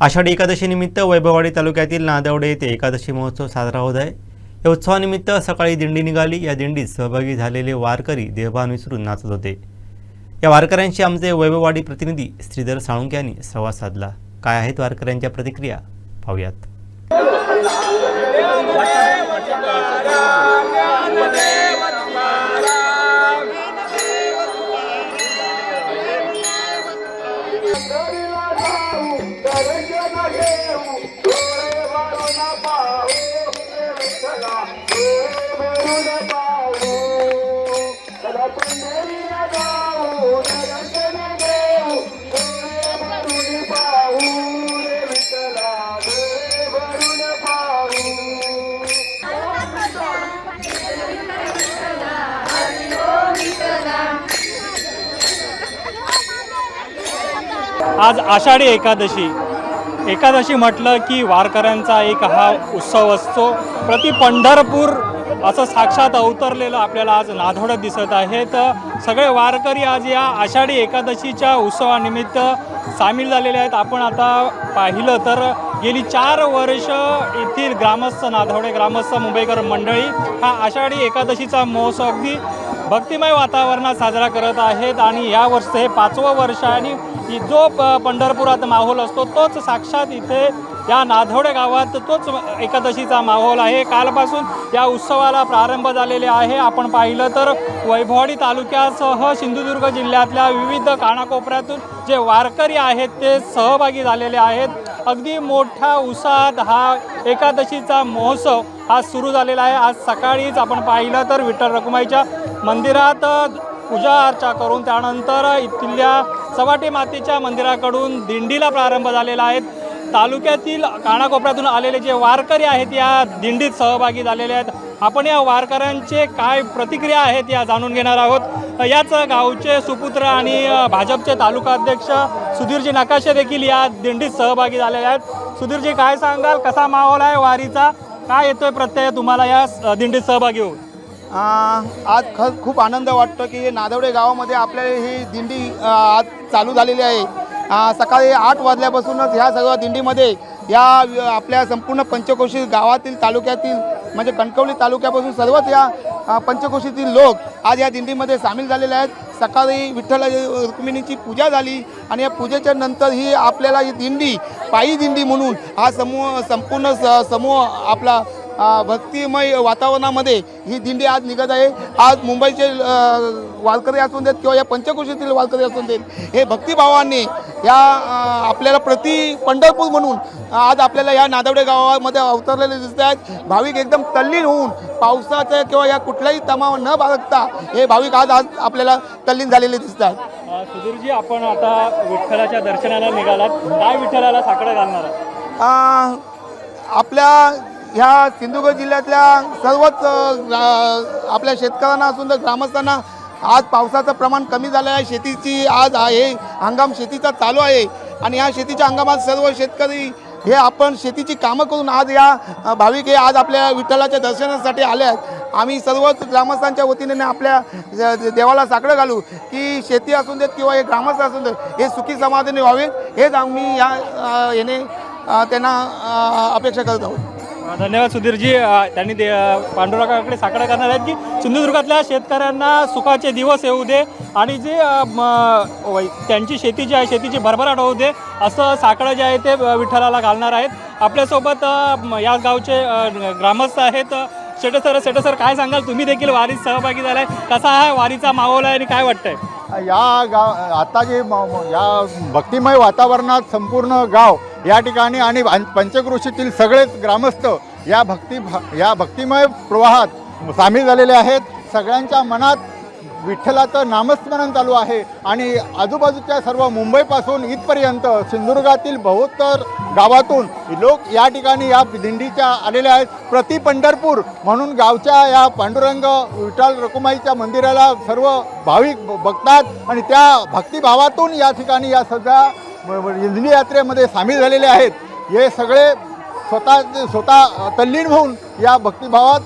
आषाढी एकादशीनिमित्त वैभववाडी तालुक्यातील नादवडे येथे एकादशी महोत्सव साजरा होत आहे। या उत्सवानिमित्त सकाळी दिंडी निघाली। या दिंडीत सहभागी झालेले वारकरी देहभान विसरून नाचत होते। या वारकऱ्यांशी आमचे वैभववाडी प्रतिनिधी श्रीधर साळुंके यांनी संवाद साधला। काय आहेत वारकऱ्यांच्या प्रतिक्रिया पाहूयात। आज आषाढी एकादशी म्हटलं की वारकऱ्यांचा एक हा उत्सव असतो। प्रति पंढरपूर असं साक्षात अवतरलेलं आपल्याला आज नादवड्यात दिसत आहे। तर सगळे वारकरी आज या आषाढी एकादशीच्या उत्सवानिमित्त सामील झालेले आहेत। आपण आता पाहिलं तर गेली 4 वर्ष येथील ग्रामस्थ नादवडे ग्रामस्थ मुंबईकर मंडळी हा आषाढी एकादशीचा महोत्सव अगदी भक्तिमय वातावरणात साजरा करत आहेत। आणि या वर्षी हे 5वं वर्ष आणि जो पंढरपुरात माहोल असतो तोच साक्षात इथे या नादवडे गावात तोच एकादशीचा माहोल आहे। कालपासून या उत्सवाला प्रारंभ झालेले आहे। आपण पाहिलं तर वैभववाडी तालुक्यासह सिंधुदुर्ग जिल्ह्यातल्या विविध कानाकोपऱ्यातून जे वारकरी आहेत ते सहभागी झालेले आहेत। अगदी मोठ्या उत्साहात हा एकादशीचा महोत्सव हा सुरू झालेला आहे। आज सकाळीच आपण पाहिलं तर विठ्ठल रखुमाईच्या मंदिरात पूजा अर्चा करून त्यानंतर इथल्या सवाटी मातेच्या मंदिराकडून दिंडीला प्रारंभ झालेला आहे। तालुक्यातील कानाकोपऱ्यातून आलेले जे वारकरी आहेत या दिंडीत सहभागी झालेले आहेत। आपण या वारकऱ्यांचे काय प्रतिक्रिया आहेत या जाणून घेणार आहोत। याच गावचे सुपुत्र आणि भाजपचे तालुका अध्यक्ष सुधीरजी नकाशे देखील या दिंडीत सहभागी झालेले आहेत। सुधीरजी, काय सांगाल, कसा माहोल आहे वारीचा, काय येतोय प्रत्यय तुम्हाला या दिंडीत सहभागी होऊन? आज खूप आनंद वाटतो की नादवडे गावामध्ये आपल्या ही दिंडी आज चालू झालेली आहे। सकाळी 8 वाजल्यापासूनच ह्या सगळ्या दिंडीमध्ये या आपल्या संपूर्ण पंचकोशी गावातील तालुक्यातील म्हणजे कणकवली तालुक्यापासून सर्वच या पंचकोशीतील लोक आज या दिंडीमध्ये सामील झालेले आहेत। सकाळी विठ्ठल रुक्मिणीची पूजा झाली आणि या पूजेच्या नंतर ही आपल्याला ही दिंडी पायी दिंडी म्हणून हा संपूर्ण समूह आपला भक्तिमय वातावरणामध्ये ही दिंडी आज निघत आहे। आज मुंबईचे वारकरी असून देत किंवा या पंचकोशीतील वारकरी असून देत हे भक्तिभावाने या आपल्याला प्रति पंढरपूर म्हणून आज आपल्याला या नादवडे गावामध्ये अवतरलेले दिसत आहेत। भाविक एकदम तल्लीन होऊन पावसाचं किंवा या कुठल्याही तमाव न बाळगता हे भाविक आज आपल्याला तल्लीन झालेले दिसत आहेत। सुधीरजी, आपण आता विठ्ठलाच्या दर्शनाला निघालात, काय विठ्ठलाला साकडं घालणार आहात? आपल्या ह्या सिंधुदुर्ग जिल्ह्यातल्या सर्वच आपल्या शेतकऱ्यांना असून तर ग्रामस्थांना आज पावसाचं प्रमाण कमी झालं आहे। शेतीची आज हे हंगाम शेतीचा चालू आहे आणि या शेतीच्या हंगामात सर्व शेतकरी हे आपण शेतीची कामं करून आज या भाविक हे आज आपल्या विठ्ठलाच्या दर्शनासाठी आले आहेत। आम्ही सर्वच ग्रामस्थांच्या वतीने आपल्या देवाला साकडं घालू की शेती असून देत किंवा हे ग्रामस्थ असून देत हे सुखी समाधानी व्हावे, हेच आम्ही याने त्यांना अपेक्षा करत आहोत। धन्यवाद सुधीरजी। त्यांनी पांडुरंगाकडे साकडं करणार आहेत की सिंधुदुर्गातल्या शेतकऱ्यांना सुखाचे दिवस येऊ दे आणि जे त्यांची शेती जी आहे शेतीची भरभराट होऊ दे असं साकडं जे आहे ते विठ्ठलाला घालणार आहेत। आपल्यासोबत या गावचे ग्रामस्थ आहेत। शेटे सर, काय सांगाल, तुम्ही देखील वारीत सहभागी झालाय, कसा हा वारीचा माहोल आहे आणि काय वाटतंय? आता जे या भक्तिमय वातावरणात संपूर्ण गाव या ठिकाणी आणि पंचक्रोशीतील सगळेच ग्रामस्थ या भक्तिमय प्रवाहात सामील झालेले आहेत। सगळ्यांच्या मनात विठ्ठलाचं नामस्मरण चालू आहे आणि आजूबाजूच्या सर्व मुंबईपासून इथपर्यंत सिंधुदुर्गातील बहुतर गावातून लोक या ठिकाणी या दिंडीच्या आलेले आहेत। प्रति पंढरपूर म्हणून गावच्या या पांडुरंग विठ्ठल रखुमाईच्या मंदिराला सर्व भाविक बघतात आणि त्या भक्तिभावातून या ठिकाणी या सगळ्या दिंडी यात्रेमध्ये सामील झालेले आहेत। हे सगळे स्वतः तल्लीन होऊन या भक्तिभावात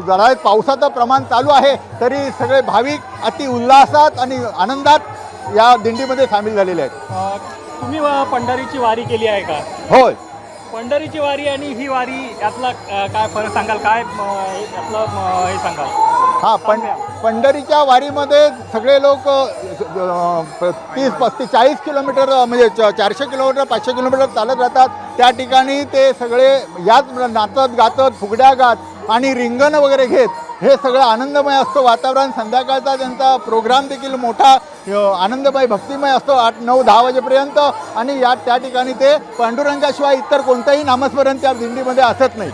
जरा पावसाचं प्रमाण चालू आहे तरी सगळे भाविक अति उल्हासात आणि आनंदात या दिंडीमध्ये सामील झालेले आहेत। तुम्ही पंढरीची वारी केली आहे का? होय. पंढरीची वारी आणि ही वारी यातला काय फरक सांगाल? काय यातलं हे सांगाल? हां, पंढरीच्या वारीमध्ये सगळे लोक 30, 35, 40 किलोमीटर म्हणजे 400 किलोमीटर 500 किलोमीटर चालत राहतात. त्या ठिकाणी ते सगळे याच नाचत गाचत फुगड्या गात आणि रिंगण वगैरे घेत हे सगळं आनंदमय असतो वातावरण. संध्याकाळचा त्यांचा प्रोग्राम देखील मोठा आनंदमय भक्तिमय असतो 8, 9, 10 वाजेपर्यंत. आणि त्या ठिकाणी ते पांडुरंगाशिवाय इतर कोणतंही नामस्मरण त्या दिंडीमध्ये असत नाही.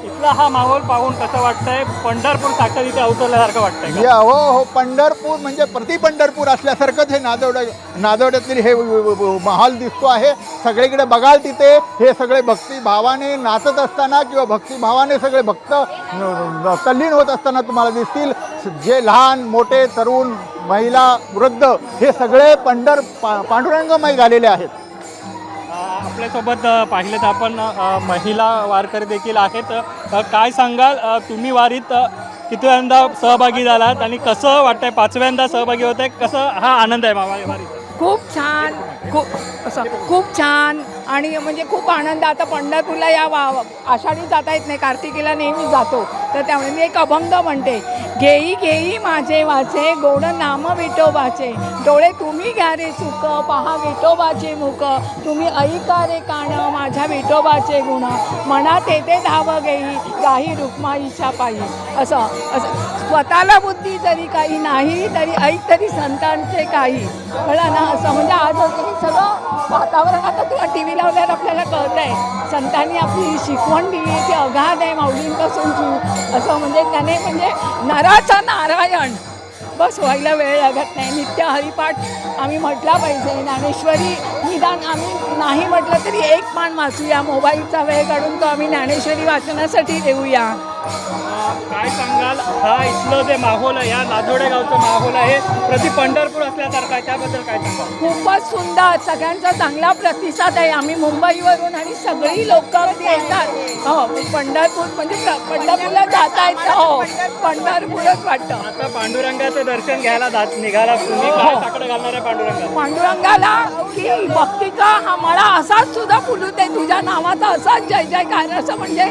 इथला हा माहोल पाहून कसं वाटतंय? पंढरपूर साक्षात इथे अवतरल्यासारखं वाटतंय का? या हो, पंढरपूर म्हणजे प्रति पंढरपूर असल्यासारखंच हे नादवड्यातील हे माहोल दिसतो आहे. सगळीकडे बघाल तिथे हे सगळे भक्तिभावाने नाचत असताना किंवा भक्तिभावाने सगळे भक्त तल्लीन होत असताना तुम्हाला दिसतील. जे लहान मोठे तरुण महिला वृद्ध हे सगळे पांडुरंगमय झालेले आहेत. आपल्यासोबत पाहिलं तर आपण महिला वारकरी देखील आहेत. काय सांगाल, तुम्ही वारीत कितव्यांदा सहभागी झालात आणि कसं वाटतंय? 5व्यांदा सहभागी होत आहे, कसं हा आनंद आहे वारीचा? खूप छान, खूप छान आणि म्हणजे खूप आनंद. आता पंढरपूरला या आषाढी जाता येत नाही, कार्तिकीला नेहमी जातो, तर त्यामुळे मी एक अभंग म्हणते. घेई घेई माझे वाचे गोड नाम विठोबाचे, डोळे तुम्ही घ्या रे सुख पहा विठोबाचे मुख, तुम्ही ऐका रे कान माझ्या विठोबाचे गुण, मनात येते धाव घेई गाही रुक्माईच्या पायी. असं स्वतःला बुद्धी जरी काही नाही तरी ऐक तरी संतांचे काही. कळलं ना? असं म्हणजे आज सगळं वातावरण आता तुला टी व्ही लावल्यावर आपल्याला कळत आहे. संतांनी आपली शिकवण दिली ती अगाध आहे माऊलींपासूनची. असं म्हणजे त्याने म्हणजे नराचा नारायण बस व्हायला वेळ लागत नाही. नित्य हरिपाठ आम्ही म्हटला पाहिजे. ज्ञानेश्वरी निदान आम्ही नाही म्हटलं तरी एक पान वाचूया. मोबाईलचा वेळ काढून तो आम्ही ज्ञानेश्वरी वाचनासाठी देऊया. काय सांगाल, हा इथलं जे माहोल आहे, या नादवडे गावचं माहोल आहे, प्रति पंढरपूर असल्यासारखं आहे, त्याबद्दल काय सांगाल? खूपच सुंदर, सगळ्यांचा चांगला प्रतिसाद आहे. आम्ही मुंबईवरून आणि सगळी लोक येतात. हो, पंढरपूर म्हणजे पंढरपूरला जाता येतं. हो, पंढरपूरच वाटतं. आता पांडुरंगाचं दर्शन घ्यायला निघाला तुम्ही, काय साकडं घालणार आहे पांडुरंगाला? की भक्तीचा हा मळा असाच सुद्धा फुलू दे, तुझ्या नावाचा असाच जय जयकार, असं म्हणजे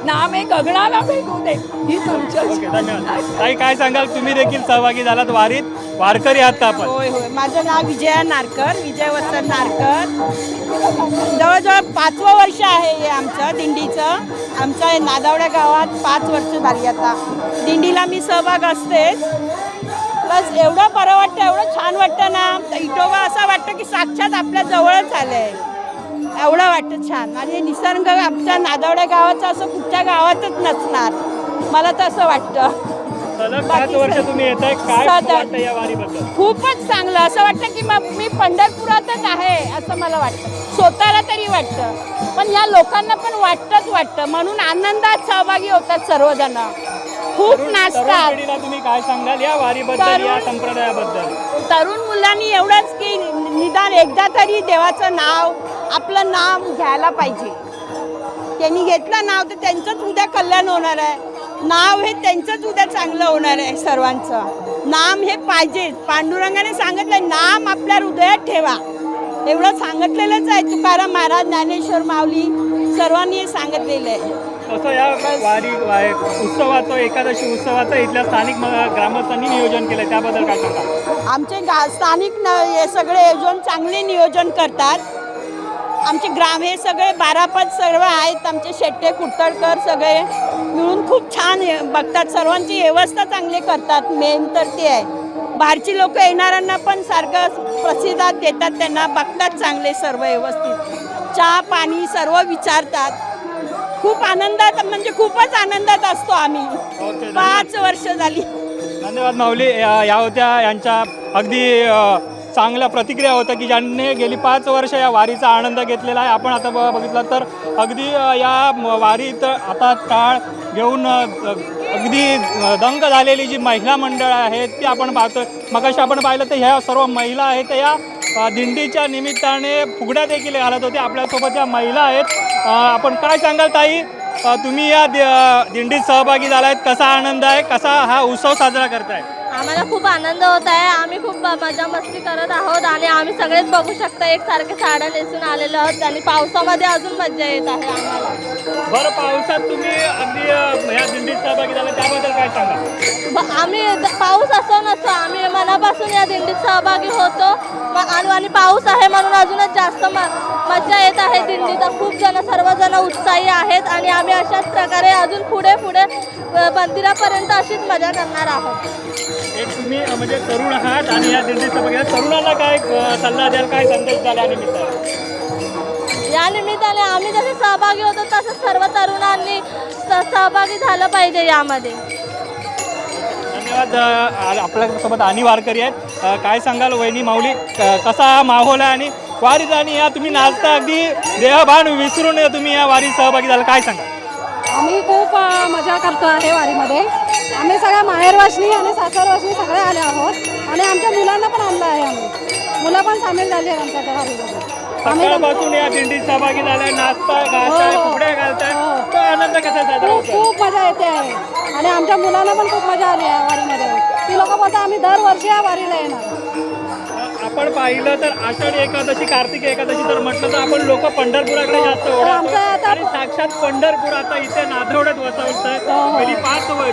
नाम हे गगनाला भेटू दे. ही तुमच्या काय सांगाल, तुम्ही देखील सहभागी झालात वारीत, वारकरी आहात का आपण? होय होय, माझं नाव विजया नारकर, विजय वत्सल नारकर. जवळजवळ 5वं वर्ष आहे हे आमचं दिंडीचं. आमच्या नादवड्या गावात 5 वर्ष झाली आता. दिंडीला मी सहभाग असतेच. प्लस एवढं बरं वाटतं, एवढं छान वाटतं ना, इटोबा असं वाटतं की साक्षात आपल्या जवळच आलं आहे. एवढं वाटतं छान. आणि निसर्ग आमच्या नादवड्या गावाचं असं कुठच्या गावातच नसणार, मला तर असं वाटतं. सलग 5 वर्ष तुम्ही येत आहे, काय वाटतं या वारीबद्दल? खूपच चांगलं. असं वाटतं की मग मी पंढरपुरातच आहे असं मला वाटतं, स्वतःला तरी वाटतं, पण या लोकांना पण वाटतं. म्हणून आनंदात सहभागी होतात सर्वजण, खूप नाचतात. तुम्ही काय सांगाल या वारीबद्दल, या संप्रदायाबद्दल? तरुण मुलांनी एवढंच की निदान एकदा तरी देवाचं नाव, आपलं नाव घ्यायला पाहिजे. त्यांनी घेतलं नाव तर त्यांचंच उद्या कल्याण होणार आहे. नाव हे त्यांचंच उद्या चांगलं होणार आहे. सर्वांचं नाम हे पाहिजे. पांडुरंगाने सांगितलं नाम आपल्या हृदयात ठेवा, एवढं सांगितलेलंच आहे. तुकाराम महाराज, ज्ञानेश्वर माऊली सर्वांनी सांगितलेलं आहे. कसं या वारी उत्सवाचं, एकादशी उत्सवाचं इथल्या स्थानिक ग्रामस्थांनी नियोजन केलं, त्याबद्दल काय सांगा? आमचे स्थानिक हे सगळे आयोजन चांगले नियोजन करतात. आमचे ग्राम हे सगळे 12 पद सर्व आहेत. आमचे शेट्टे कुर्तडकर सगळे मिळून खूप छान बघतात. सर्वांची व्यवस्था चांगली करतात. मेन तर ते आहे. बाहेरची लोक येणाऱ्यांना पण सारखं प्रतिसाद देतात, त्यांना बघतात चांगले सर्व व्यवस्थित. चहा पाणी सर्व विचारतात. खूप आनंदात, म्हणजे खूपच आनंदात असतो आम्ही. 5 वर्ष झाली. धन्यवाद माऊली. या होत्या यांच्या अगदी चांगल्या प्रतिक्रिया होत्या की ज्यांनी गेली 5 वर्ष या वारीचा आनंद घेतलेला आहे. आपण आता बघितलं तर अगदी या वारीत आता टाळ घेऊन अगदी दंग झालेली जी महिला मंडळ आहेत ती आपण पाहतोय. मगाशी आपण पाहिलं तर ह्या सर्व महिला आहेत या दिंडीच्या निमित्ताने फुगड्या देखील घालत होते. आपल्यासोबत या महिला आहेत. आपण काय सांगाल ताई, तुम्ही या दिंडीत सहभागी झालात, कसा आनंद आहे, कसा हा उत्सव साजरा करताय? आम्हाला खूप आनंद होत आहे. आम्ही खूप मजा मस्ती करत आहोत आणि आम्ही सगळेच बघू शकता एकसारखे साड्या नेसून आलेलो आहोत आणि पावसामध्ये अजून मजा येत आहे आम्हाला. बरं, पावसात तुम्ही अगदी या दिंडीत सहभागी झाला त्याबद्दल काय सांगा? आम्ही पाऊस असो नसो आम्ही मनापासून या दिंडीत सहभागी होतो आणि पाऊस आहे म्हणून अजूनच जास्त मजा येत आहे दिंडीत. खूप जण सर्वजण उत्साही आहेत आणि आम्ही अशाच प्रकारे अजून पुढे पुढे मंदिरापर्यंत अशीच मजा करणार आहोत. एक तुम्ही म्हणजे तरुण आहात आणि या दिंडीत सहभागी आहात. तरुणांना काय सल्ला द्याल, काय संदेश द्याल या निमित्ताने? या निमित्ताने आम्ही जसे सहभागी होतो तसं सर्व तरुणांनी सहभागी झालं पाहिजे यामध्ये. धन्यवाद. आपल्यासोबत आणि वारकरी आहेत. काय सांगाल वहिनी माऊली, कसा हा माहोल आहे आणि वारीत आणि या तुम्ही नाचता अगदी देहभान विसरून तुम्ही या वारीत सहभागी झाला, काय सांगा? आम्ही खूप मजा करतो आहे वारीमध्ये. आम्ही सगळ्या माहेरवासनी आणि सासरवासनी सगळे आले आहोत आणि आमच्या मुलांना पण आणलं आहे. आम्ही मुलं पण सामील झाली आहेत आमच्या वारीमध्ये. सकाळपासून या दिंडीत सहभागी झालाय, नाचताय, गाताय, फुगड्या घालताय, तो आनंद कसा साजरा खूप होतो? खूप मजा येते आहे आणि आमच्या मुलांना पण खूप मजा आली आहे वारीमध्ये. ती लोक बोलतात आम्ही दरवर्षी या वारीला येणार. आपण पाहिलं तर आषाढी एकादशी, कार्तिक एकादशी तर म्हटलं तर आपण लोक पंढरपुराकडे जास्त आमचं आता- ओढतो आणि साक्षात पंढरपूर आता इथे नाथवड्यात वसवतंय. गेली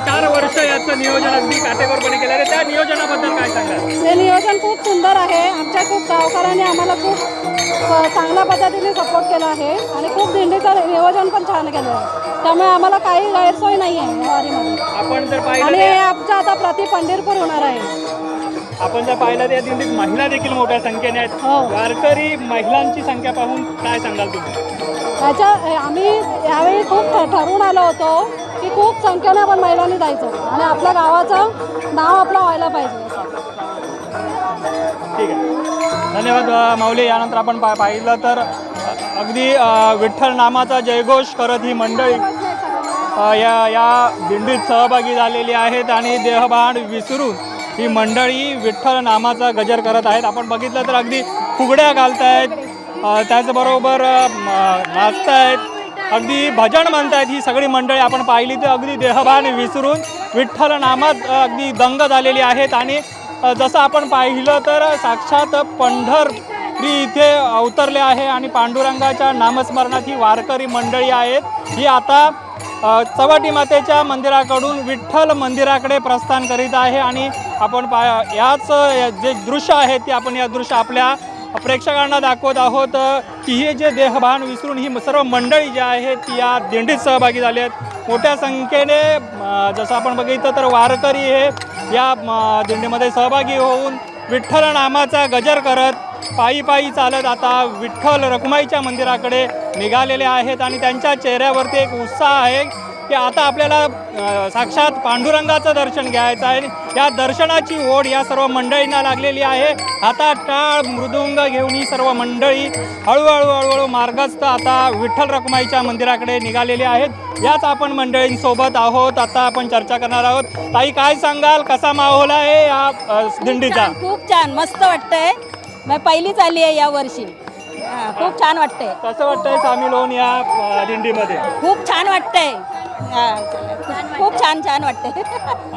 4 वर्ष याचं नियोजन अगदी काटेकोरपणे केलं आहे. त्या नियोजनाबद्दल काय सांगाल? हे नियोजन खूप सुंदर आहे. आमच्या खूप गावकऱ्यांनी आम्हाला खूप चांगल्या पद्धतीने सपोर्ट केला आहे आणि खूप दिंडीचं नियोजन पण छान केलं आहे. त्यामुळे आम्हाला काही गैरसोय नाही आहे या वारीमध्ये. आपण जर आणि पाहिलं हे आमचं आता प्रति पंढरपूर होणार आहे. आपण जर पाहिलं तर या दिंडीत महिला देखील मोठ्या संख्येने आहेत. हो. वारकरी महिलांची संख्या पाहून काय सांगाल तुम्ही? आम्ही यावेळी खूप ठरवून आलो होतो की खूप संख्येने आपण महिलांनी जायचं आणि आपल्या गावाचं नाव आपलं व्हायला पाहिजे. ठीक आहे, धन्यवाद माऊली. यानंतर आपण पाहिलं तर अगदी विठ्ठल नामाचा जयघोष करत ही मंडळी या दिंडीत सहभागी झालेली आहेत आणि देहभान विसरून ही मंडळी विठ्ठल नामाचा गजर करत आहेत. आपण बघितलं तर अगदी फुगड्या घालतायत, त्याचबरोबर नाचतायत, अगदी भजन म्हणतायत. ही सगळी मंडळी आपण पाहिली तर अगदी देहभान विसरून विठ्ठल नामात अगदी दंग झालेली आहेत. आणि जसं आपण पाहिलं तर साक्षात पंढरी इथे अवतरले आहे आणि पांडुरंगाच्या नामस्मरणात ही वारकरी मंडळी आहेत. ही आता चव्हाटी मातेच्या मंदिराकडून विठ्ठल मंदिराकडे प्रस्थान करीत आहे आणि आपण याच जे दृश्य आहे ते आपण या दृश्य आपल्या प्रेक्षकांना दाखवत आहोत की हे जे देहभान विसरून ही सर्व मंडळी जी आहेत ती या दिंडीत सहभागी झाली आहेत. मोठ्या संख्येने जसं आपण बघितलं तर वारकरी हे या दिंडीमध्ये सहभागी होऊन विठ्ठल नामाचा गजर करत पायी पायी चालत आता विठ्ठल रखुमाईच्या मंदिराकडे निघालेले आहेत आणि त्यांच्या चेहऱ्यावरती एक उत्साह आहे की आता आपल्याला साक्षात पांडुरंगाचं दर्शन घ्यायचं आहे. या दर्शनाची ओढ या सर्व मंडळींना लागलेली आहे. आता टाळ मृदुंग घेऊन ही सर्व मंडळी हळूहळू मार्गस्थ आता विठ्ठल रखुमाईच्या मंदिराकडे निघालेली आहेत. याच आपण मंडळींसोबत आहोत, आता आपण चर्चा करणार आहोत. ताई, काय सांगाल, कसा माहोल आहे या दिंडीचा? खूप छान, मस्त वाटतंय. मी पहिलीच आली आहे या वर्षी. खूप छान वाटतंय. कसं वाटतंय सामील होऊन या दिंडीमध्ये? खूप छान वाटतंय. खूप छान वाटतंय.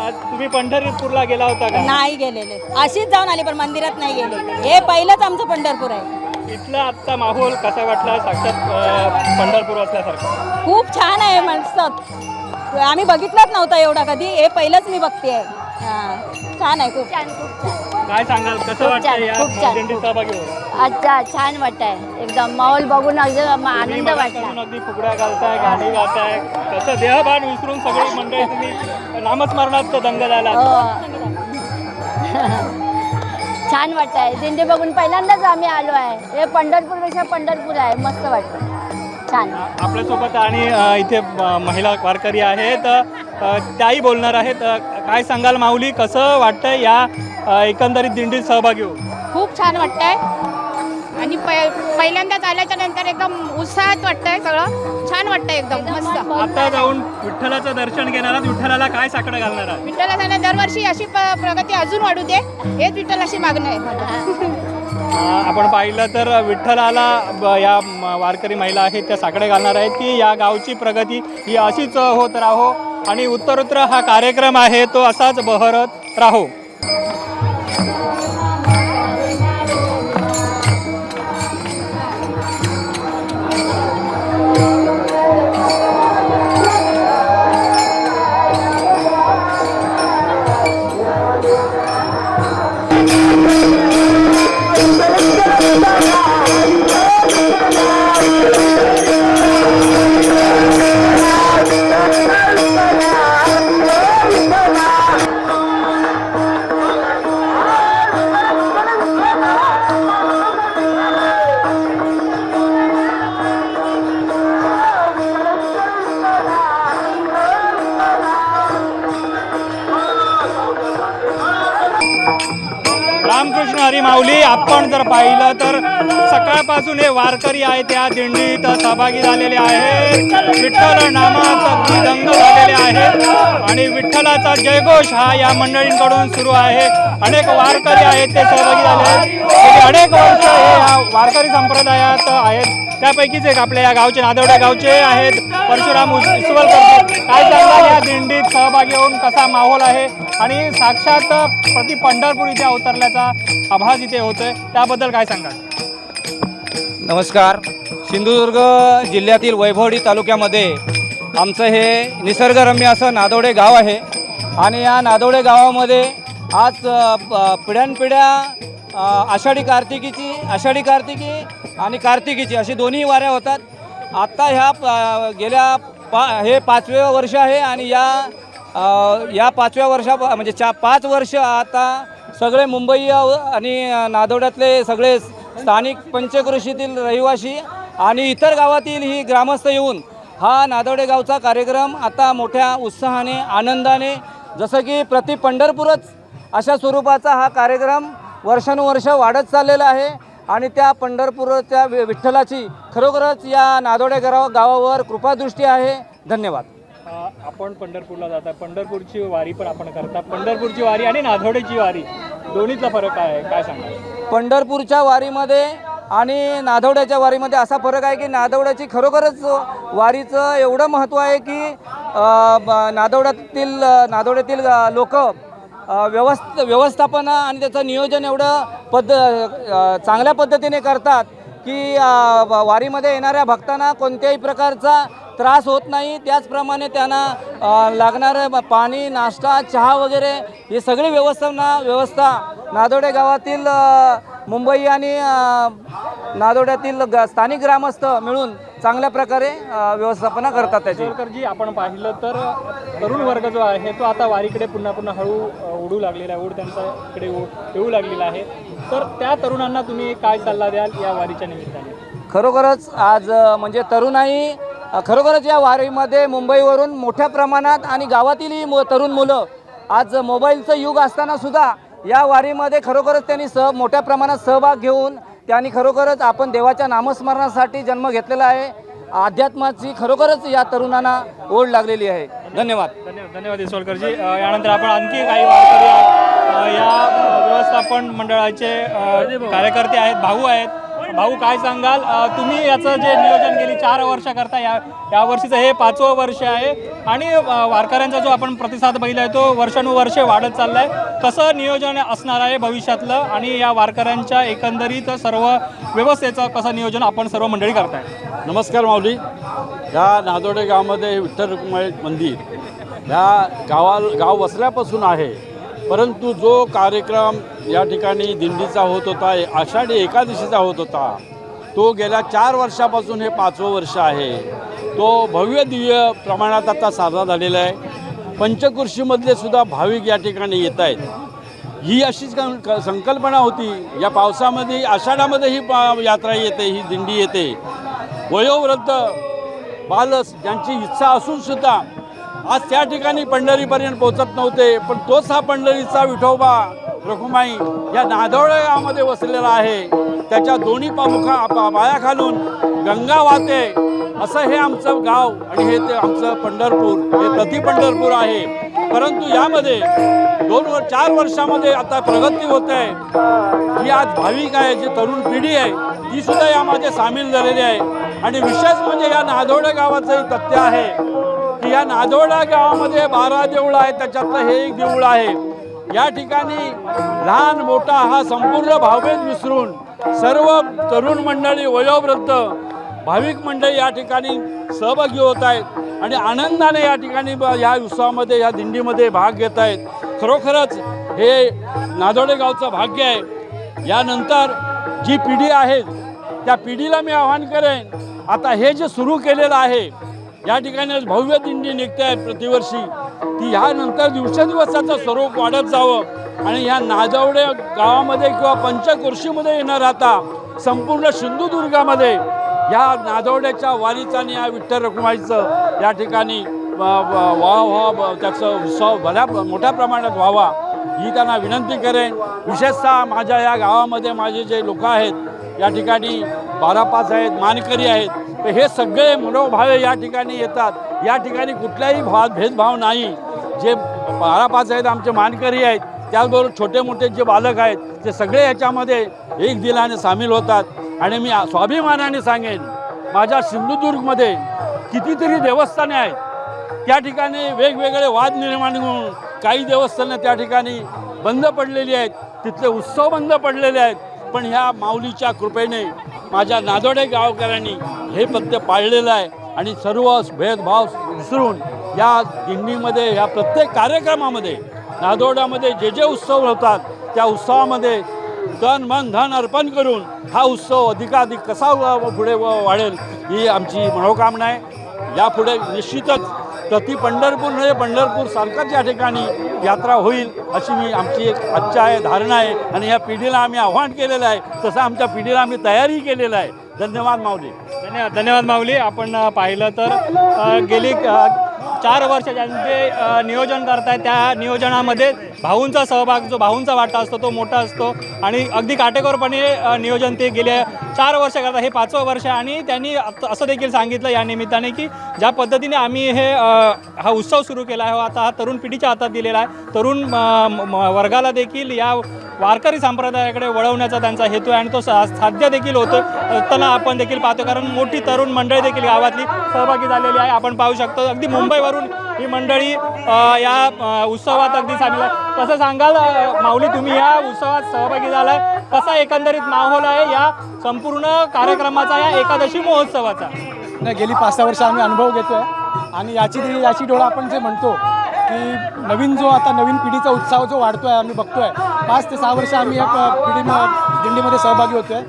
आज तुम्ही पंढरपूरला गेला होता का? नाही गेलेले, अशीच जाऊन आली पण मंदिरात नाही गेले. हे पहिलंच आमचं पंढरपूर आहे. इथला आजचा माहोल कसा वाटला साक्षात पंढरपूर असल्यासारखं? खूप छान आहे, मस्त. आम्ही बघितलंच नव्हतं एवढा कधी, हे पहिलंच मी बघते आहे. छान आहे, खूप छान. काय सांगाल, कसं वाटतं या दिंडीत सहभागी होऊन? अच्छा, छान वाटतंय. एकदम माहोल बघून एकदम आनंद वाटला. अगदी फुगड्या घालताय, गाणी गाताय, तसं देहभान विसरून सगळी मंडळी तुम्ही नामस्मरणात दंग झाला. छान वाटतंय. दिंडी बघून पहिल्यांदाच आम्ही आलो आहे. हे पंढरपूरपेक्षा पंढरपूर आहे. मस्त वाटतं, छान. आपल्यासोबत आणि इथे महिला वारकरी आहेत, त्याही बोलणार आहेत. काय सांगाल माऊली, कसं वाटतंय या एकंदरीत दिंडीत सहभागी होऊन? खूप छान वाटतंय आणि पहिल्यांदाच आल्याच्या नंतर एकदम उत्साहात वाटतंय. सगळं छान वाटतंय, एकदम मस्त. आता जाऊन विठ्ठलाचं दर्शन घेणार आहात, विठ्ठलाला काय साकडं घालणार आहात? विठ्ठलाला दरवर्षी अशी प्रगती अजून वाढू दे, हेच विठ्ठलाशी मागणं आहे. आपण पाहिलं तर विठ्ठलाला या वारकरी महिला आहेत त्या साकडे घालणार आहेत की या गावची प्रगती ही अशीच होत राहो आणि उत्तरोत्तर हा कार्यक्रम आहे तो असाच बहरत राहो. रामकृष्ण हरी माऊली. आपण जर पाहिलं तर सकाळपासून हे वारकरी आहेत त्या दिंडीत सहभागी झालेले आहेत. विठ्ठल नामात विदंग झालेले आहेत आणि विठ्ठलाचा जयघोष हा या मंडळींकडून सुरू आहे. अनेक वारकरी आहेत ते सहभागी झाले आहेत. गेली अनेक वर्ष हे या वारकरी संप्रदायात आहेत. त्यापैकीच एक आपल्या या गावचे नादवडे गावचे आहेत परशुराम उसवलकर. काय सांगाल या दिंडीत सहभागी होऊन कसा माहोल आहे आणि साक्षात प्रति पंढरपूर इथे अवतरल्याचा आभास इथे होतोय त्याबद्दल काय सांगाल? नमस्कार. सिंधुदुर्ग जिल्ह्यातील वैभवडी तालुक्यामध्ये आमचं हे निसर्गरम्य असं नादवडे गाव आहे आणि या नादवडे गावामध्ये आज पिढ्यानपिढ्या आषाढी कार्तिकी आणि कार्तिकीची अशी दोन्ही वाऱ्या होतात. आत्ता ह्या गेल्या हे 5वें वर्ष आहे आणि या 5व्या वर्षा म्हणजे 5 वर्ष आता सगळे मुंबई आणि नादवड्यातले सगळे स्थानिक पंचक्रोशीतील रहिवासी आणि इतर गावातील ही ग्रामस्थ येऊन हा नादवडे गावचा कार्यक्रम आता मोठ्या उत्साहाने आनंदाने जसं की प्रति पंढरपूरच अशा स्वरूपाचा हा कार्यक्रम वर्षानुवर्ष वाढत चाललेला आहे आणि त्या पंढरपूरच्या विठ्ठलाची खरोखरच या नादवडे गावावर कृपादृष्टी आहे. धन्यवाद. आपण पंढरपूरला जाता, पंढरपूरची वारी पण आपण करता. पंढरपूरची वारी आणि नादवडेची वारी दोन्हीचा फरक काय आहे, काय सांगा? पंढरपूरच्या वारीमध्ये आणि नादवड्याच्या वारीमध्ये असा फरक आहे की नादवड्याची खरोखरच वारीचं एवढं महत्त्व आहे की नादवड्यातील लोक व्यवस्थापन आणि त्याचं नियोजन एवढं चांगल्या पद्धतीने करतात की वारीमध्ये येणाऱ्या भक्तांना कोणत्याही प्रकारचा त्रास होत नाही. त्याचप्रमाणे त्यांना लागणारं पाणी, नाश्ता, चहा वगैरे ही सगळी व्यवस्था नादवडे गावातील मुंबई आणि नादवड्यातील स्थानिक ग्रामस्थ मिळून चांगल्या प्रकारे व्यवस्थापना करतात. त्याची आपण पाहिलं तर तरुण वर्ग जो आहे तो आता वारीकडे पुन्हा हळू उडू लागलेला आहे, ओढ त्यांच्याकडे येऊ लागलेला आहे. तर त्या तरुणांना तुम्ही काय सल्ला द्याल या वारीच्या निमित्ताने? खरोखरच आज म्हणजे तरुणाई खरोखरच या वारीमध्ये मुंबईवरून मोठ्या प्रमाणात आणि गावातीलही तरुण मुलं आज मोबाईलचं युग असताना सुद्धा या वारीमध्ये खरोखरच त्यांनी मोठ्या प्रमाणात सहभाग घेऊन त्यांनी खरोखरच आपण देवाच्या नामस्मरणासाठी जन्म घेतलेला आहे. अध्यात्माची खरोखरच या तरुणांना ओढ लागलेली आहे. धन्यवाद. धन्यवाद इसवलकरजी. यानंतर आपण आणखी काही वारकरी या व्यवस्थापन मंडळाचे कार्यकर्ते आहेत, भाऊ आहेत. भाऊ काय सांगाल, तुम्ही याचं जे नियोजन गेली 4 वर्ष करता, या वर्षीचं हे 5वं वर्ष आहे आणि वारकऱ्यांचा जो आपण प्रतिसाद पाहिला आहे तो वर्षानुवर्ष वाढत चालला आहे. कसं नियोजन असणार आहे भविष्यातलं आणि या वारकऱ्यांच्या एकंदरीत सर्व व्यवस्थेचं कसं नियोजन आपण सर्व मंडळी करताय? नमस्कार माऊली. या नादवडे गावामध्ये विठ्ठल रुक्माई मंदिर गाव वसल्यापासून आहे, परंतु जो कार्यक्रम या ठिकाणी दिंडीचा होत होता, आषाढी एकादशीचा होत होता, तो गेल्या 4 वर्षापासून हे 5वं वर्ष आहे. तो भव्य दिव्य प्रमाणात आता साजरा झालेला आहे. पंचक्रोशीमधले सुद्धा भाविक या ठिकाणी येत आहेत. ही अशीच संकल्पना होती. या पावसामध्ये आषाढामध्ये ही यात्रा येते, ही दिंडी येते. वयोवृद्ध बालस ज्यांची इच्छा असूनसुद्धा आज त्या ठिकाणी पंढरीपर्यंत पोहोचत नव्हते, पण तोच हा पंढरीचा विठोबा रखुमाई या नादवडे गावामध्ये वसलेला आहे. त्याच्या दोन्ही पाया खालून गंगा वाहते. असं हे आमचं गाव आणि हे ते आमचं पंढरपूर, हे प्रति पंढरपूर आहे. परंतु यामध्ये 4 वर्षामध्ये आता प्रगती होते आहे. ही आज भाविक आहे, जी तरुण पिढी आहे ती सुद्धा यामध्ये सामील झालेली आहे. आणि विशेष म्हणजे या नादवडे गावाचंही तथ्य आहे की या नादवडा गावामध्ये 12 देऊळ आहेत, त्याच्यातलं हे एक देऊळ आहे. या ठिकाणी लहान मोठा हा संपूर्ण भावभेद विसरून सर्व तरुण मंडळी, वयोवृद्ध भाविक मंडळी या ठिकाणी सहभागी होत आहेत आणि आनंदाने या ठिकाणी या उत्सवामध्ये, या दिंडीमध्ये भाग घेत आहेत. खरोखरच हे नादवडे गावचं भाग्य आहे. यानंतर जी पिढी आहे त्या पिढीला मी आवाहन करेन, आता हे जे सुरू केलेलं आहे, या ठिकाणी भव्य दिंडी निघते आहे प्रतिवर्षी, ती ह्यानंतर दिवसेंदिवसाचं स्वरूप वाढत जावं आणि ह्या नादवडे गावामध्ये किंवा पंचक्रोशीमध्ये न राहता संपूर्ण सिंधुदुर्गामध्ये या नादवड्याच्या वारीचं आणि या विठ्ठल रखुमाईचं या ठिकाणी त्याचा उत्सव मोठ्या प्रमाणात व्हावा ही त्यांना विनंती करेन. विशेषतः माझ्या या गावामध्ये माझे जे लोक आहेत या ठिकाणी 12-5 आहेत, मानकरी आहेत, तर हे सगळे मनोभावे या ठिकाणी येतात. या ठिकाणी कुठलाही भेदभाव नाही. जे 12-5 आहेत आमचे मानकरी आहेत, त्याचबरोबर छोटे मोठे जे बालक आहेत ते सगळे याच्यामध्ये एक दिलाने सामील होतात. आणि मी स्वाभिमानाने सांगेन, माझ्या सिंधुदुर्गमध्ये कितीतरी देवस्थाने आहेत, त्या ठिकाणी वेगवेगळे वाद निर्माण होऊन काही देवस्थानं त्या ठिकाणी बंद पडलेली आहेत, तिथले उत्सव बंद पडलेले आहेत. पण ह्या माऊलीच्या कृपेने माझ्या नादोडे गावकऱ्यांनी हे पथ्य पाळलेलं आहे आणि सर्व भेदभाव विसरून या दिंडीमध्ये, या प्रत्येक कार्यक्रमामध्ये, नादोड्यामध्ये जे जे उत्सव होतात त्या उत्सवामध्ये तन मन धन अर्पण करून हा उत्सव अधिकाधिक कसा पुढे वाढेल ही आमची मनोकामना आहे. यापुढे निश्चितच प्रति पंढरपूर म्हणजे पंढरपूरसारखंच या ठिकाणी यात्रा होईल अशी आमची एक आजच्या आहे धारणा आहे. आणि या पिढीला आम्ही आव्हान केलेलं आहे, तसं आमच्या पिढीला आम्ही तयारी केलेलं आहे. धन्यवाद माऊली. धन्यवाद माऊली. आपण पाहिलं तर गेली 4 वर्ष ज्यांचे नियोजन करताय त्या नियोजनामध्ये भाऊंचा सहभाग, जो भाऊंचा वाटा असतो तो मोठा असतो आणि अगदी काटेकोरपणे नियोजन ते गेले 4 वर्ष करतात. हे 5वं वर्ष. आणि त्यांनी असं देखील सांगितलं या निमित्ताने की ज्या पद्धतीने आम्ही हा उत्सव सुरू केला आहे, आता हा तरुण पिढीच्या हातात दिलेला आहे. तरुण वर्गाला देखील या वारकरी संप्रदायाकडे वळवण्याचा त्यांचा हेतू आहे आणि तो साध्य देखील होताना आपण देखील पाहतो. कारण मोठी तरुण मंडळी देखील गावातली सहभागी झालेली आहे. आपण पाहू शकतो अगदी मुंबईवरून ही मंडळी या उत्सवात अगदी सामील आहे. कसं सांगाल माऊली, तुम्ही या उत्सवात सहभागी झालाय, कसा एकंदरीत माहोल आहे या संपूर्ण कार्यक्रमाचा, या एकादशी महोत्सवाचा? नाही, गेली 5-6 वर्ष आम्ही अनुभव घेतो आहे आणि याची डोळा आपण जे म्हणतो की नवीन पिढीचा उत्साह जो वाढतो आहे, आम्ही बघतो आहे. 5 ते 6 वर्ष आम्ही या दिंडीमध्ये सहभागी होतो आहे.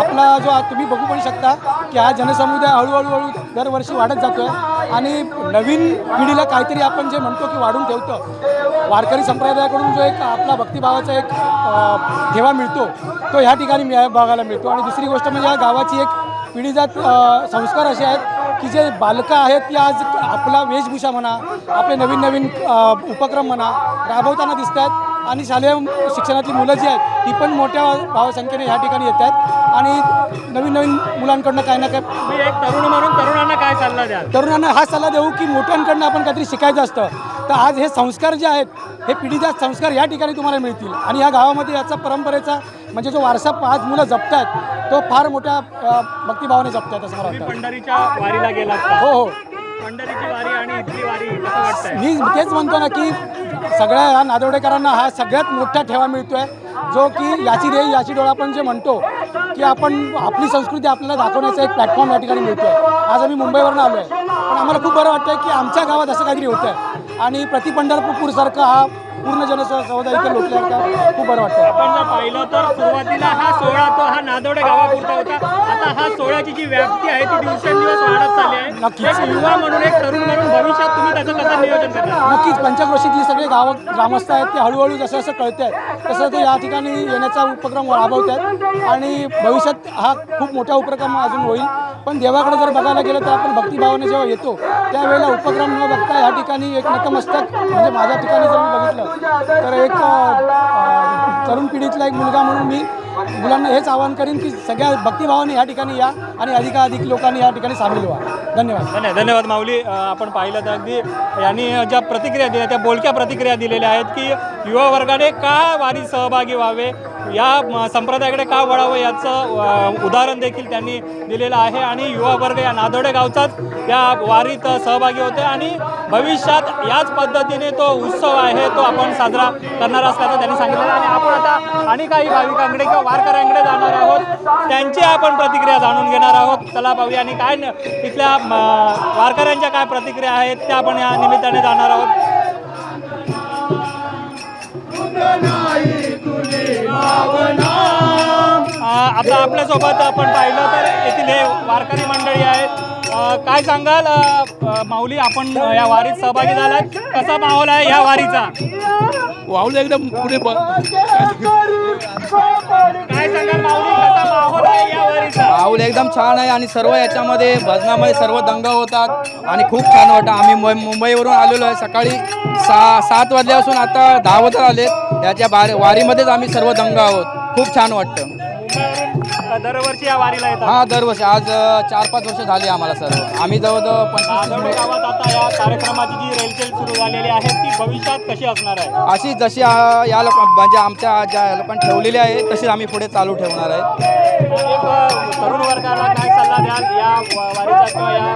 आपला जो तुम्ही बघू पण शकता की हा जनसमुदाय हळूहळू दरवर्षी वाढत जातो आहे आणि नवीन पिढीला काहीतरी आपण जे म्हणतो की वाढून ठेवतो. वारकरी संप्रदायाकडून जो एक आपला भक्तिभावाचा एक ठेवा मिळतो तो ह्या ठिकाणी बघायला मिळतो. आणि दुसरी गोष्ट म्हणजे या गावाची एक पिढीजात संस्कार असे आहेत की जे बालकं आहेत ती आज आपला वेशभूषा म्हणा, आपले नवीन उपक्रम म्हणा राबवताना दिसत आहेत. आणि शालेय शिक्षणातली मुलं जी आहेत ती पण मोठ्या भावसंख्येने ह्या ठिकाणी येत आहेत आणि नवीन मुलांकडनं काही ना काही. एक तरुण म्हणून तरुणांना काय सल्ला द्या? तरुणांना हा सल्ला देऊ की मोठ्यांकडनं आपण काहीतरी शिकायचं असतं. तर आज हे संस्कार जे आहेत, हे पिढीजात संस्कार या ठिकाणी तुम्हाला मिळतील. आणि ह्या गावामध्ये याचा परंपरेचा म्हणजे जो वारसा आज मुलं जपतायत तो फार मोठ्या भक्तिभावाने जपतायत असं मला वाटतं. पंढरीच्या वारीला गेलात का? हो. पंढरीची वारी आणि इथली वारी कसं वाटतंय? मी तेच म्हणतो ना की सगळ्या ह्या नादवडेकरांना हा सगळ्यात मोठा ठेवा मिळतोय, जो की याची डोळा आपण जे म्हणतो की आपण आपली संस्कृती आपल्याला दाखवण्याचा एक प्लॅटफॉर्म या ठिकाणी मिळतोय. आज आम्ही मुंबईवरून आलो आहे पण आम्हाला खूप बरं वाटतं की आमच्या गावात असं काहीतरी होतं आहे आणि प्रति पंढरपूरसारखा हा पूर्ण जनसमुदाय इथे लोटल्यासारखा खूप बरं वाटतं. आपण जर पाहिलं तर सुरुवातीला हा सोहळा तो हा नादोडे गावापुरता होता. आता हा सोहळ्याची जी व्याप्ती आहे ती दिवसेंदिवस वाढत चालली आहे. नक्कीच. एक युवा म्हणून, एक तरुण म्हणून भविष्यात तुम्ही त्याचं कसं नियोजन करणार? नक्कीच. पंचक्रोशीतली सगळे ग्रामस्थ आहेत ते हळूहळू जसं कळत आहे तसं ते या ठिकाणी येण्याचा उपक्रम राबवत आहेत आणि भविष्यात हा खूप मोठा उपक्रम अजून होईल. पण देवाकडे जर बघायला गेलं तर आपण भक्तिभावाने जेव्हा येतो त्यावेळेला उपक्रम न बघता या ठिकाणी एक नतमस्तक म्हणजे माझ्या ठिकाणी जर मी बघितलं तर एक तरुण पिढीतला एक मुलगा म्हणून मी मुलांना हेच आवाहन करीन की सगळ्या भक्तिभावाने या ठिकाणी या आणि अधिकाधिक लोकांनी या ठिकाणी सामील व्हा. धन्यवाद. धन्यवाद माऊली. आपण पाहिलं तर अगदी यांनी ज्या प्रतिक्रिया दिल्या त्या बोलक्या प्रतिक्रिया दिलेल्या आहेत की युवा वर्गाने का वारीत सहभागी व्हावे, या संप्रदायाकडे का वळावं याचं उदाहरण देखील त्यांनी दिलेलं आहे. आणि युवा वर्ग या नादोडे गावचाच या वारीत सहभागी होते आणि भविष्यात याच पद्धतीने तो उत्सव आहे तो आपण साजरा करणार असल्याचं त्यांनी सांगितलं. आणि आपण आता आणि काही भाविकांकडे किंवा वारकऱ्यांकडे जाणार आहोत, त्यांची आपण प्रतिक्रिया जाणून घेणार आहोत. चला पाहूया आणि काय तिथल्या वारकऱ्यांच्या काय प्रतिक्रिया आहेत त्या आपण या निमित्ताने जाणार आहोत. आता आपल्यासोबत आपण पाहिलं तर येथील हे वारकरी मंडळी आहेत. काय सांगाल माऊली, आपण या वारीत सहभागी झालात, कसा माहोल आहे या वारीचा? वाऊल एकदम पुढे काय सांगाल माऊली, कसा माहोल आहे या वारीचा? माहोल एकदम छान आहे आणि सर्व याच्यामध्ये भजनामध्ये सर्व दंग होतात आणि खूप छान वाटतं. आम्ही मुंबईवरून आलेलो आहे. सकाळी 7 वाजल्यापासून आता 10 वाजता आलेत त्याच्या वारीमध्येच आम्ही सर्व दंग आहोत. खूप छान वाटतं. मुंबईवरून दरवर्षी या वारीला येतात. हां, दरवर्षी. आज 4-5 वर्ष झाली आम्हाला सर्व. आम्ही जवळजवळ 25 नादवडे गावात आता या कार्यक्रमाची जी रेलचेल सुरू झालेली आहे ती भविष्यात कशी असणार आहे? अशी जशी या लोक म्हणजे आमच्या ज्या लोकांनी ठेवलेली आहे तशी आम्ही पुढे चालू ठेवणार आहे. एक तरुण वर्गाला काय सल्ला द्याल या वारीचा किंवा या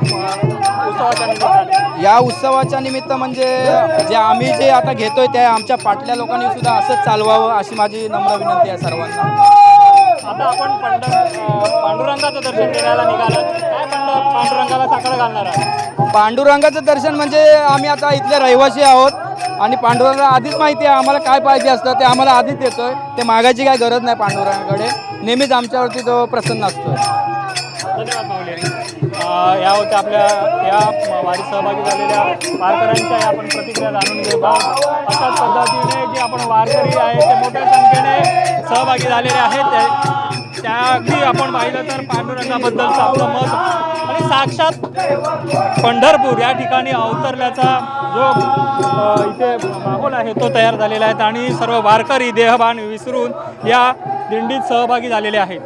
उत्सवाच्या निमित्ताने? या उत्सवाच्या निमित्त म्हणजे आम्ही जे आता घेतोय त्या आमच्या पाटल्या लोकांनी सुद्धा असंच चालवावं अशी माझी नम्र विनंती आहे सर्वांना. आता आपण पांडुरंगाचं दर्शन करायला निघालो. काय पांडुरंगाला साखर घालणार आहे? पांडुरंगाचं दर्शन म्हणजे आम्ही आता इथले रहिवासी आहोत आणि पांडुरंगाला आधीच माहिती आहे आम्हाला काय पाहिजे असतं ते आम्हाला आधीच देतोय. ते मागायची काय गरज नाही. पांडुरंगाकडे नेहमीच आमच्यावरती तो प्रसन्न असतो. धन्यवाद माऊली. या होत्या आपल्या या वारीत सहभागी झालेल्या वारकऱ्यांच्या या आपण प्रतिक्रिया जाणून घेत आहोत. अशाच पद्धतीने जे आपण वारकरी आहे ते मोठ्या संख्येने सहभागी झालेले आहेत. त्या अगदी आपण पाहिलं तर पांडुरंगाबद्दलचं आपलं मत आणि साक्षात पंढरपूर या ठिकाणी अवतरल्याचा जो इथे माहोल आहे तो तयार झालेला आहे आणि सर्व वारकरी देहभान विसरून या दिंडीत सहभागी झालेले आहेत.